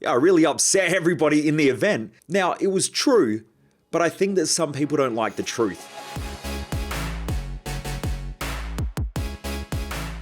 I really upset everybody in the event. Now, it was true, but I think that some people don't like the truth.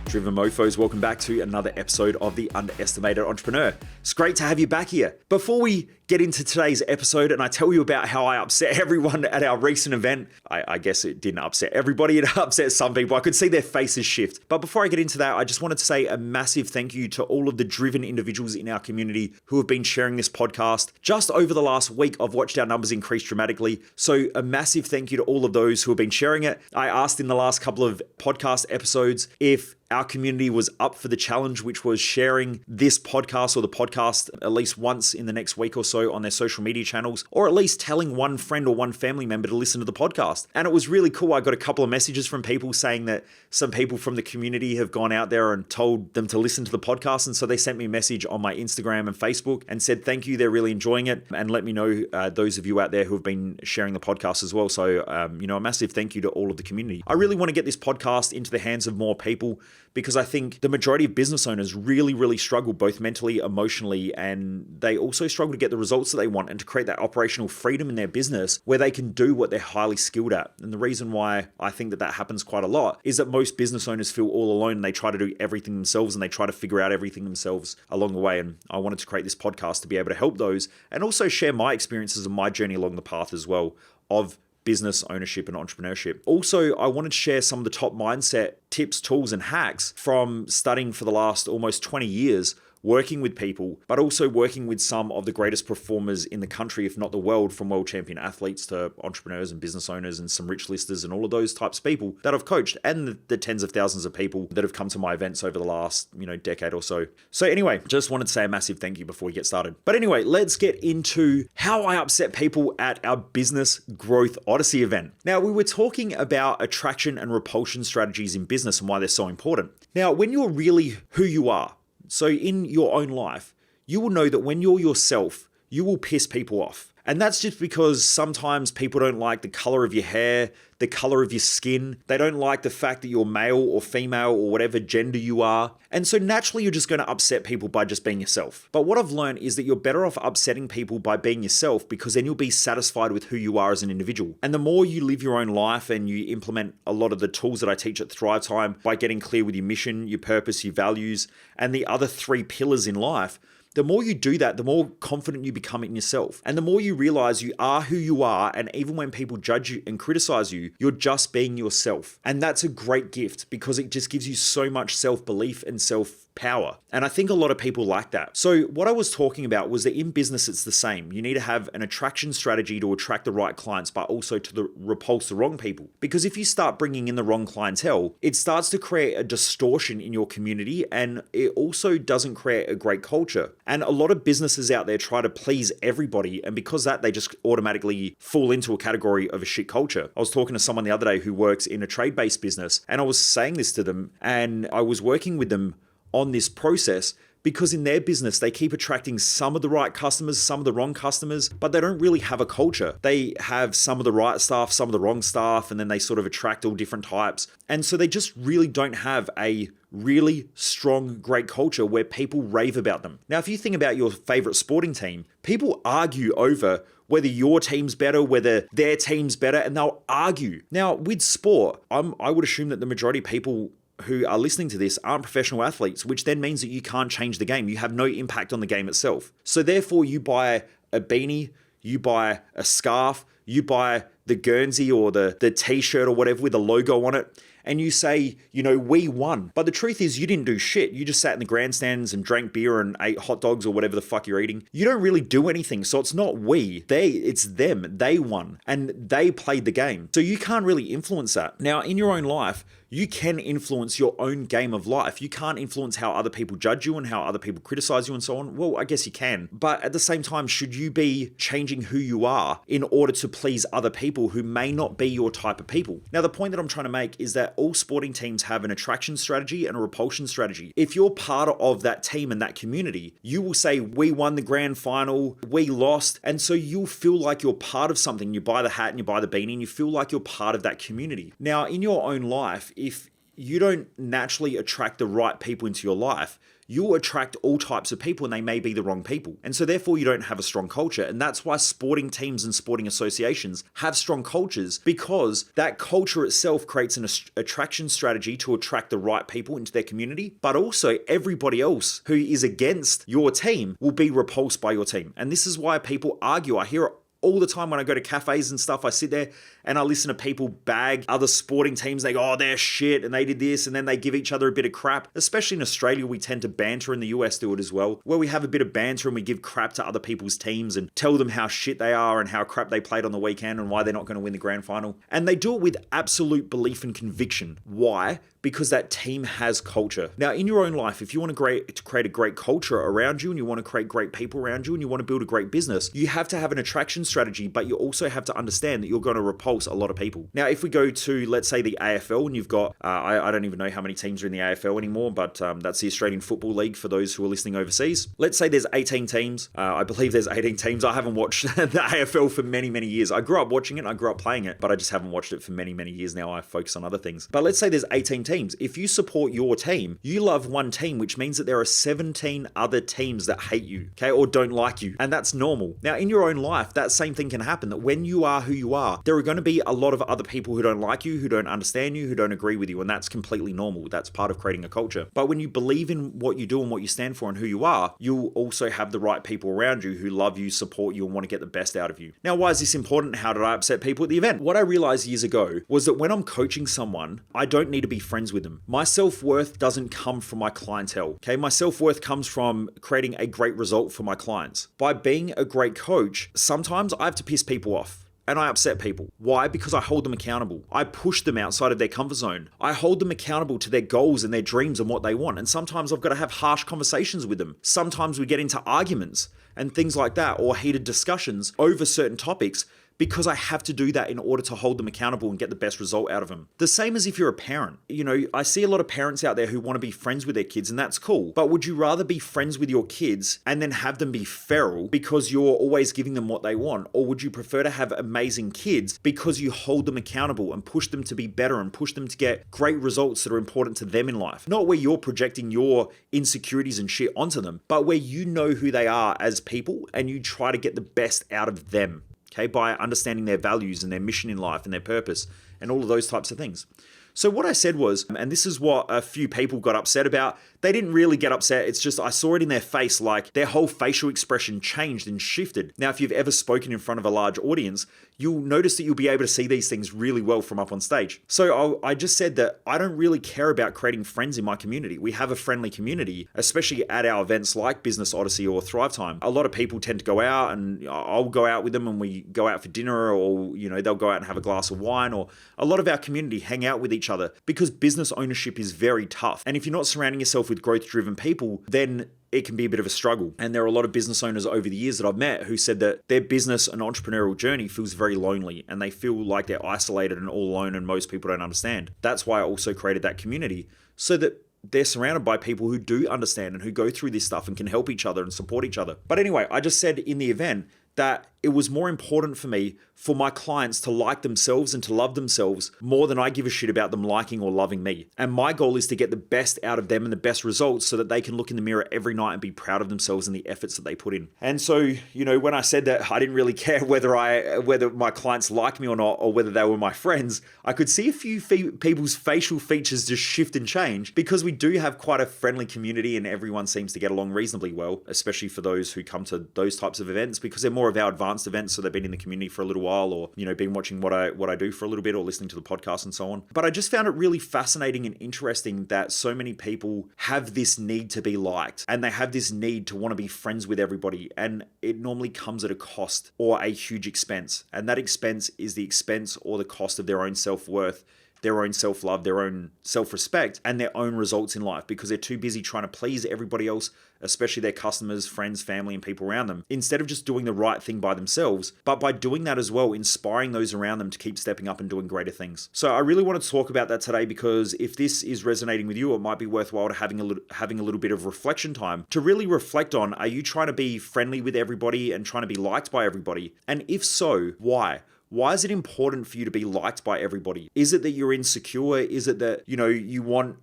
Driven Mofos, welcome back to another episode of The Underestimated Entrepreneur. It's great to have you back here. Before we get into today's episode and I tell you about how I upset everyone at our recent event, I guess it didn't upset everybody, it upset some people. I could see their faces shift. But before I get into that, I just wanted to say a massive thank you to all of the driven individuals in our community who have been sharing this podcast. Just over the last week, I've watched our numbers increase dramatically. So a massive thank you to all of those who have been sharing it. I asked in the last couple of podcast episodes if our community was up for the challenge, which was sharing this podcast or the podcast at least once in the next week or so on their social media channels, or at least telling one friend or one family member to listen to the podcast. And it was really cool. I got a couple of messages from people saying that some people from the community have gone out there and told them to listen to the podcast. And so they sent me a message on my Instagram and Facebook and said, thank you, they're really enjoying it. And let me know those of you out there who have been sharing the podcast as well. So, a massive thank you to all of the community. I really want to get this podcast into the hands of more people, because I think the majority of business owners really struggle both mentally, emotionally, and they also struggle to get the results that they want and to create that operational freedom in their business where they can do what they're highly skilled at. And the reason why I think that happens quite a lot is that most business owners feel all alone and they try to do everything themselves and they try to figure out everything themselves along the way. And I wanted to create this podcast to be able to help those and also share my experiences and my journey along the path as well of business ownership and entrepreneurship. Also, I wanted to share some of the top mindset tips, tools, and hacks from studying for the last almost 20 years, working with people, but also working with some of the greatest performers in the country, if not the world, from world champion athletes to entrepreneurs and business owners and some rich listers and all of those types of people that I've coached, and the tens of thousands of people that have come to my events over the last, decade or so. So anyway, just wanted to say a massive thank you before we get started. But anyway, let's get into how I upset people at our Business Growth Odyssey event. Now, we were talking about attraction and repulsion strategies in business and why they're so important. Now, when you're really who you are, so in your own life, you will know that when you're yourself, you will piss people off. And that's just because sometimes people don't like the color of your hair, the color of your skin. They don't like the fact that you're male or female or whatever gender you are. And so naturally, you're just going to upset people by just being yourself. But what I've learned is that you're better off upsetting people by being yourself, because then you'll be satisfied with who you are as an individual. And the more you live your own life and you implement a lot of the tools that I teach at Thrive Time by getting clear with your mission, your purpose, your values, and the other 3 pillars in life, the more you do that, the more confident you become in yourself. And the more you realize you are who you are, and even when people judge you and criticize you, you're just being yourself. And that's a great gift, because it just gives you so much self-belief and self-power. And I think a lot of people like that. So what I was talking about was that in business, it's the same. You need to have an attraction strategy to attract the right clients, but also to repulse the wrong people. Because if you start bringing in the wrong clientele, it starts to create a distortion in your community, and it also doesn't create a great culture. And a lot of businesses out there try to please everybody, and because that, they just automatically fall into a category of a shit culture. I was talking to someone the other day who works in a trade-based business, and I was saying this to them, and I was working with them on this process, because in their business, they keep attracting some of the right customers, some of the wrong customers, but they don't really have a culture. They have some of the right staff, some of the wrong staff, and then they sort of attract all different types. And so they just really don't have a really strong, great culture where people rave about them. Now, if you think about your favorite sporting team, people argue over whether your team's better, whether their team's better, and they'll argue. Now, with sport, I would assume that the majority of people who are listening to this aren't professional athletes, which then means that you can't change the game. You have no impact on the game itself. So therefore, you buy a beanie, you buy a scarf, you buy the Guernsey or the t-shirt or whatever with a logo on it, and you say, we won. But the truth is, you didn't do shit. You just sat in the grandstands and drank beer and ate hot dogs or whatever the fuck you're eating. You don't really do anything. So it's not we. It's them. They won. And they played the game. So you can't really influence that. Now, in your own life, you can influence your own game of life. You can't influence how other people judge you and how other people criticize you and so on. Well, I guess you can. But at the same time, should you be changing who you are in order to please other people who may not be your type of people? Now, the point that I'm trying to make is that all sporting teams have an attraction strategy and a repulsion strategy. If you're part of that team and that community, you will say, we won the grand final, we lost. And so you'll feel like you're part of something. You buy the hat and you buy the beanie and you feel like you're part of that community. Now, in your own life, if you don't naturally attract the right people into your life, you'll attract all types of people and they may be the wrong people. And so therefore you don't have a strong culture. And that's why sporting teams and sporting associations have strong cultures, because that culture itself creates an attraction strategy to attract the right people into their community. But also everybody else who is against your team will be repulsed by your team. And this is why people argue. I hear it all the time when I go to cafes and stuff. I sit there and I listen to people bag other sporting teams. They go, oh, they're shit and they did this, and then they give each other a bit of crap. Especially in Australia, we tend to banter, and the US do it as well, where we have a bit of banter and we give crap to other people's teams and tell them how shit they are and how crap they played on the weekend and why they're not going to win the grand final. And they do it with absolute belief and conviction. Why? Because that team has culture. Now, in your own life, if you want to create a great culture around you, and you want to create great people around you, and you want to build a great business, you have to have an attraction strategy, but you also have to understand that you're going to repulse a lot of people. Now, if we go to, let's say, the AFL, and you've got, I don't even know how many teams are in the AFL anymore, but that's the Australian Football League for those who are listening overseas. Let's say there's 18 teams. I believe there's 18 teams. I haven't watched the AFL for many, many years. I grew up watching it, I grew up playing it, but I just haven't watched it for many, many years now. I focus on other things. But let's say there's 18 teams. If you support your team, you love one team, which means that there are 17 other teams that hate you, okay, or don't like you. And that's normal. Now, in your own life, that same thing can happen, that when you are who you are, there are going to be a lot of other people who don't like you, who don't understand you, who don't agree with you. And that's completely normal. That's part of creating a culture. But when you believe in what you do and what you stand for and who you are, you'll also have the right people around you who love you, support you, and want to get the best out of you. Now, why is this important? How did I upset people at the event? What I realized years ago was that when I'm coaching someone, I don't need to be friends with them. My self-worth doesn't come from my clientele, okay? My self-worth comes from creating a great result for my clients. By being a great coach, sometimes I have to piss people off. And I upset people. Why? Because I hold them accountable. I push them outside of their comfort zone. I hold them accountable to their goals and their dreams and what they want. And sometimes I've got to have harsh conversations with them. Sometimes we get into arguments and things like that, or heated discussions over certain topics, because I have to do that in order to hold them accountable and get the best result out of them. The same as if you're a parent. You know, I see a lot of parents out there who want to be friends with their kids, and that's cool. But would you rather be friends with your kids and then have them be feral because you're always giving them what they want? Or would you prefer to have amazing kids because you hold them accountable and push them to be better and push them to get great results that are important to them in life? Not where you're projecting your insecurities and shit onto them, but where you know who they are as people and you try to get the best out of them. Okay, by understanding their values and their mission in life and their purpose and all of those types of things. So what I said was, and this is what a few people got upset about, they didn't really get upset, it's just I saw it in their face, like their whole facial expression changed and shifted. Now, if you've ever spoken in front of a large audience, you'll notice that you'll be able to see these things really well from up on stage. So I just said that I don't really care about creating friends in my community. We have a friendly community, especially at our events like Business Odyssey or Thrive Time. A lot of people tend to go out, and I'll go out with them and we go out for dinner, or they'll go out and have a glass of wine, or a lot of our community hang out with each other, because business ownership is very tough. And if you're not surrounding yourself with growth-driven people, then it can be a bit of a struggle. And there are a lot of business owners over the years that I've met who said that their business and entrepreneurial journey feels very lonely, and they feel like they're isolated and all alone, and most people don't understand. That's why I also created that community, so that they're surrounded by people who do understand and who go through this stuff and can help each other and support each other. But anyway, I just said in the event that it was more important for me for my clients to like themselves and to love themselves more than I give a shit about them liking or loving me. And my goal is to get the best out of them and the best results so that they can look in the mirror every night and be proud of themselves and the efforts that they put in. And so, when I said that I didn't really care whether my clients liked me or not, or whether they were my friends, I could see a few people's facial features just shift and change, because we do have quite a friendly community and everyone seems to get along reasonably well, especially for those who come to those types of events, because they're more of our advanced events, so they've been in the community for a little while, or been watching what I do for a little bit, or listening to the podcast and so on. But I just found it really fascinating and interesting that so many people have this need to be liked, and they have this need to want to be friends with everybody, and it normally comes at a cost or a huge expense, and that expense is the expense or the cost of their own self-worth, their own self-love, their own self-respect, and their own results in life, because they're too busy trying to please everybody else, especially their customers, friends, family, and people around them, instead of just doing the right thing by themselves, but by doing that as well, inspiring those around them to keep stepping up and doing greater things. So I really wanted to talk about that today, because if this is resonating with you, it might be worthwhile to having a little bit of reflection time to really reflect on, are you trying to be friendly with everybody and trying to be liked by everybody? And if so, why? Why is it important for you to be liked by everybody? Is it that you're insecure? Is it that, you want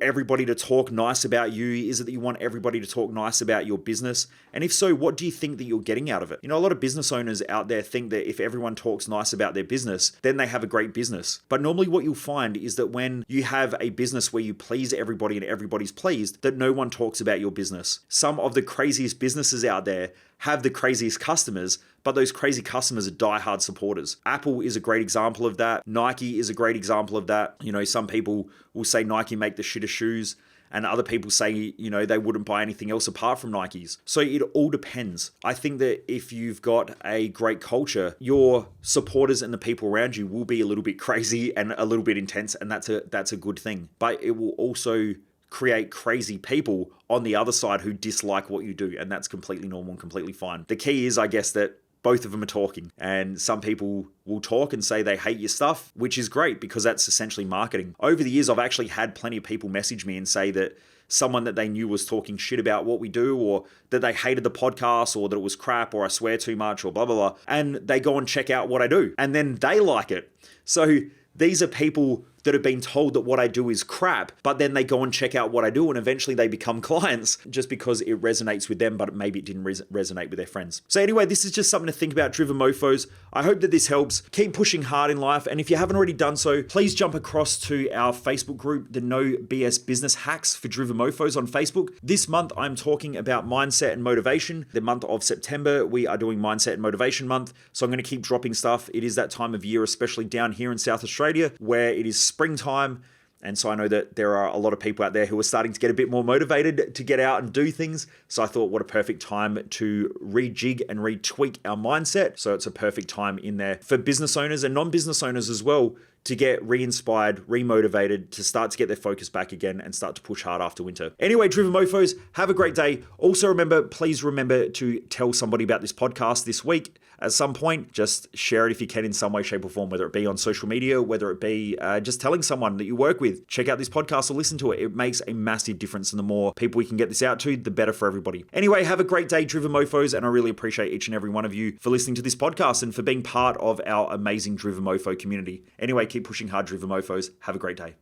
everybody to talk nice about you? Is it that you want everybody to talk nice about your business? And if so, what do you think that you're getting out of it? A lot of business owners out there think that if everyone talks nice about their business, then they have a great business. But normally what you'll find is that when you have a business where you please everybody and everybody's pleased, that no one talks about your business. Some of the craziest businesses out there have the craziest customers, but those crazy customers are diehard supporters. Apple is a great example of that. Nike is a great example of that. Some people will say Nike make the shittest shoes, and other people say, they wouldn't buy anything else apart from Nikes. So it all depends. I think that if you've got a great culture, your supporters and the people around you will be a little bit crazy and a little bit intense, and that's a good thing. But it will also create crazy people on the other side who dislike what you do, and that's completely normal and completely fine. The key is, I guess, that both of them are talking, and some people will talk and say they hate your stuff, which is great because that's essentially marketing. Over the years, I've actually had plenty of people message me and say that someone that they knew was talking shit about what we do, or that they hated the podcast, or that it was crap, or I swear too much, or blah, blah, blah. And they go and check out what I do, and then they like it. So these are people that have been told that what I do is crap, but then they go and check out what I do, and eventually they become clients just because it resonates with them, but maybe it didn't resonate with their friends. So anyway, this is just something to think about, Driven Mofos. I hope that this helps. Keep pushing hard in life, and if you haven't already done so, please jump across to our Facebook group, the No BS Business Hacks for Driven Mofos on Facebook. This month, I'm talking about mindset and motivation. The month of September, we are doing Mindset and Motivation Month, so I'm going to keep dropping stuff. It is that time of year, especially down here in South Australia, where it is springtime. And so I know that there are a lot of people out there who are starting to get a bit more motivated to get out and do things. So I thought, what a perfect time to rejig and retweak our mindset. So it's a perfect time in there for business owners and non-business owners as well to get re-inspired, re-motivated, to start to get their focus back again and start to push hard after winter. Anyway, Driven Mofos, have a great day. Also please remember to tell somebody about this podcast this week. At some point, just share it if you can in some way, shape, or form, whether it be on social media, whether it be just telling someone that you work with, check out this podcast or listen to it. It makes a massive difference, and the more people we can get this out to, the better for everybody. Anyway, have a great day, Driven Mofos, and I really appreciate each and every one of you for listening to this podcast and for being part of our amazing Driven Mofo community. Anyway, keep pushing hard, Driven Mofos. Have a great day.